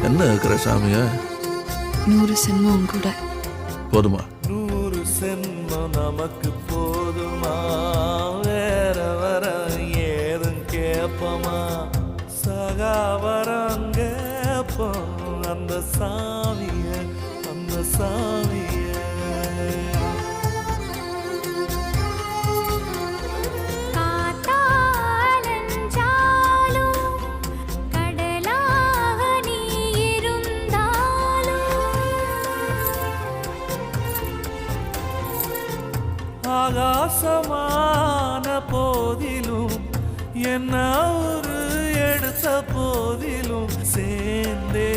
என்ன இருக்கிற சாமியா? 100 சென்மம் கூட போதுமா? 100 சென்மம் நமக்கு போதுமா? வேற வர ஏதும் கேப்பமா? சகாவரம் கேப்போம் அந்த சாமிய, அந்த சாமிய. ஆகாசமான போதிலும் என்ன ஒரு எடுத்த போதிலும் சேர்ந்தே